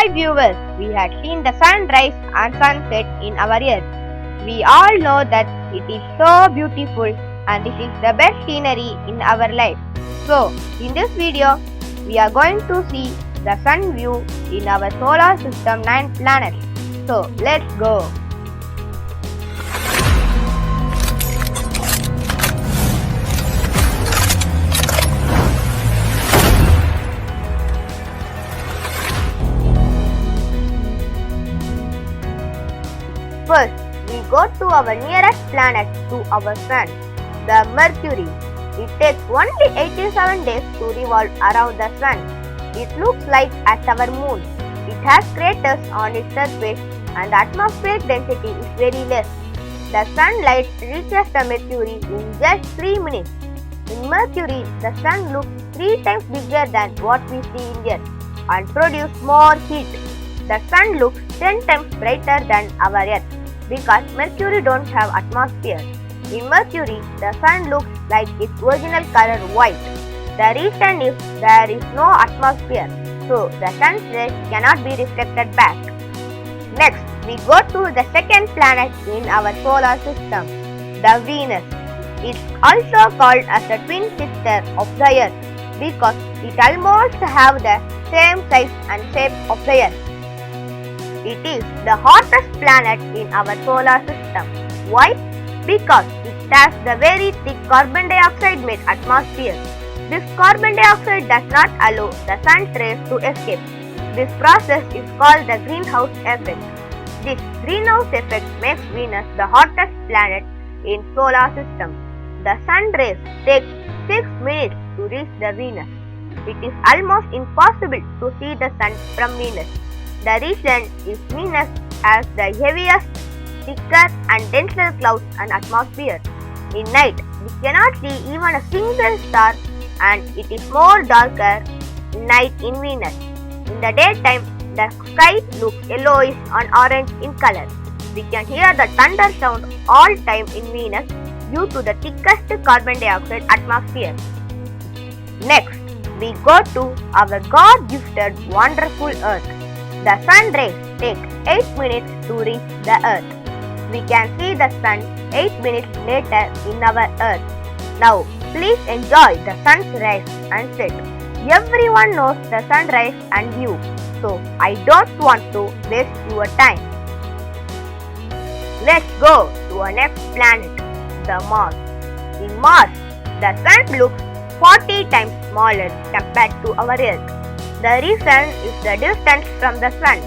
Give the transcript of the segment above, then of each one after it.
Hi viewers, we had seen the sunrise and sunset in our earth. We all know that it is so beautiful and this is the best scenery in our life. So, in this video, we are going to see the sun view in our solar system 9 planets. So, let's go. First, we go to our nearest planet to our sun, the Mercury. It takes only 87 days to revolve around the sun. It looks like at our moon. It has craters on its surface and the atmospheric density is very less. The sunlight reaches the Mercury in just 3 minutes. In Mercury, the sun looks 3 times bigger than what we see in Earth and produces more heat. The sun looks 10 times brighter than our Earth because Mercury don't have atmosphere. In Mercury, the sun looks like its original color white. The reason is there is no atmosphere, so the sun's rays cannot be reflected back. Next, we go to the second planet in our solar system, the Venus. It's also called as the twin sister of the Earth because it almost have the same size and shape of the Earth. It is the hottest planet in our solar system. Why? Because it has the very thick carbon dioxide made atmosphere. This carbon dioxide does not allow the sun's rays to escape. This process is called the greenhouse effect. This greenhouse effect makes Venus the hottest planet in solar system. The sun rays take 6 minutes to reach the Venus. It is almost impossible to see the sun from Venus. The reason is Venus has the heaviest, thicker and denser clouds and atmosphere. In night, we cannot see even a single star and it is more darker night in Venus. In the daytime, the sky looks yellowish and orange in color. We can hear the thunder sound all time in Venus due to the thickest carbon dioxide atmosphere. Next, we go to our God-gifted wonderful Earth. The sun rays take 8 minutes to reach the Earth. We can see the sun 8 minutes later in our Earth. Now, please enjoy the sun's rise and set. Everyone knows the sunrise and view, so I don't want to waste your time. Let's go to our next planet, the Mars. In Mars, the sun looks 40 times smaller compared to our Earth. The reason is the distance from the sun.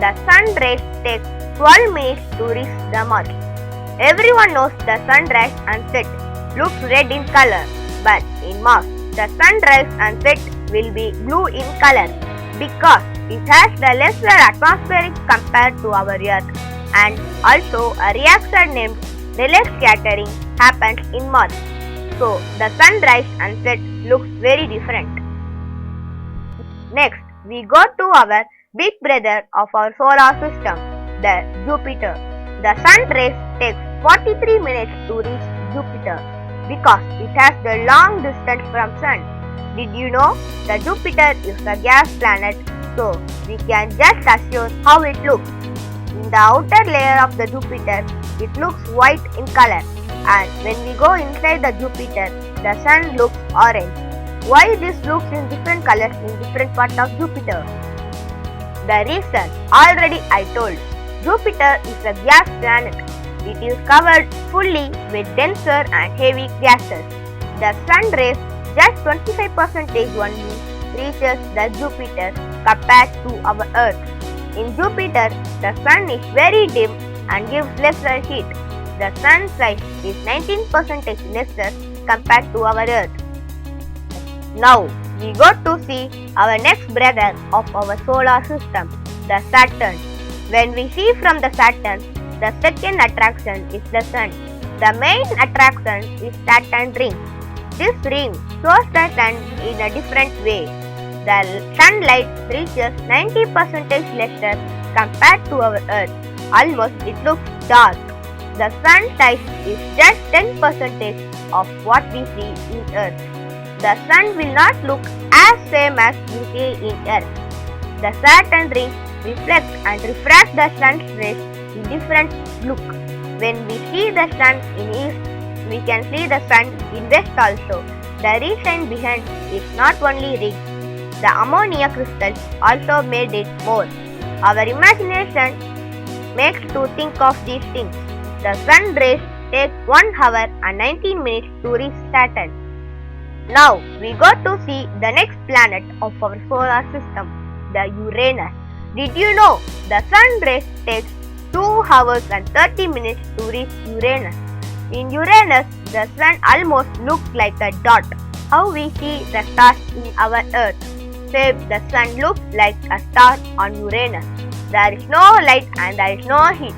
The sun rays take 12 minutes to reach the Mars. Everyone knows the sunrise and set looks red in color, but in Mars, the sunrise and set will be blue in color because it has the lesser atmosphere compared to our Earth, and also a reaction named Rayleigh scattering happens in Mars. So the sunrise and set looks very different. Next, we go to our big brother of our solar system, the Jupiter. The sun rays take 43 minutes to reach Jupiter because it has the long distance from sun. Did you know that Jupiter is a gas planet, so we can just assume how it looks. In the outer layer of the Jupiter, it looks white in color, and when we go inside the Jupiter, the sun looks orange. Why this looks in different colors in different parts of Jupiter? The reason already I told. Jupiter is a gas planet. It is covered fully with denser and heavy gases. The sun rays just 25% only reaches the Jupiter compared to our Earth. In Jupiter, the sun is very dim and gives lesser heat. The sun's size is 19% lesser compared to our Earth. Now, we go to see our next brother of our solar system, the Saturn. When we see from the Saturn, the second attraction is the sun. The main attraction is Saturn ring. This ring shows the sun in a different way. The sunlight reaches 90% lesser compared to our Earth. Almost it looks dark. The sun size is just 10% of what we see in Earth. The sun will not look as same as we see in Earth. The Saturn ring reflect and refract the sun's rays in different look. When we see the sun in east, we can see the sun in west also. The reason behind is not only rigged, the ammonia crystals also made it more. Our imagination makes to think of these things. The sun rays take 1 hour and 19 minutes to reach Saturn. Now we go to see the next planet of our solar system, the Uranus. Did you know the sun rays takes 2 hours and 30 minutes to reach Uranus? In Uranus, the sun almost looks like a dot. How we see the stars in our Earth. Say the sun looks like a star on Uranus. There is no light and there is no heat.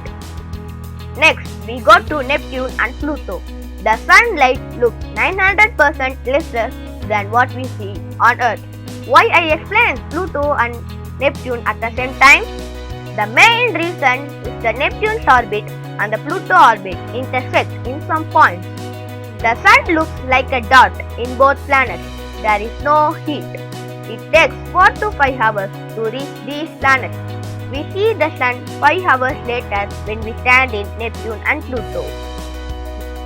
Next, we go to Neptune and Pluto. The sunlight looks 900% lesser than what we see on Earth. Why I explain Pluto and Neptune at the same time? The main reason is the Neptune's orbit and the Pluto orbit intersect in some points. The sun looks like a dot in both planets. There is no heat. It takes 4 to 5 hours to reach these planets. We see the sun 5 hours later when we stand in Neptune and Pluto.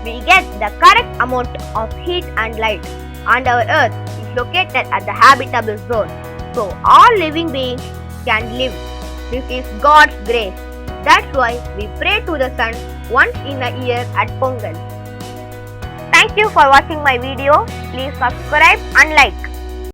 We get the correct amount of heat and light, and our Earth is located at the habitable zone, so all living beings can live. This is God's grace. That's why we pray to the sun once in a year at Pongal. Thank you for watching my video. Please subscribe and like.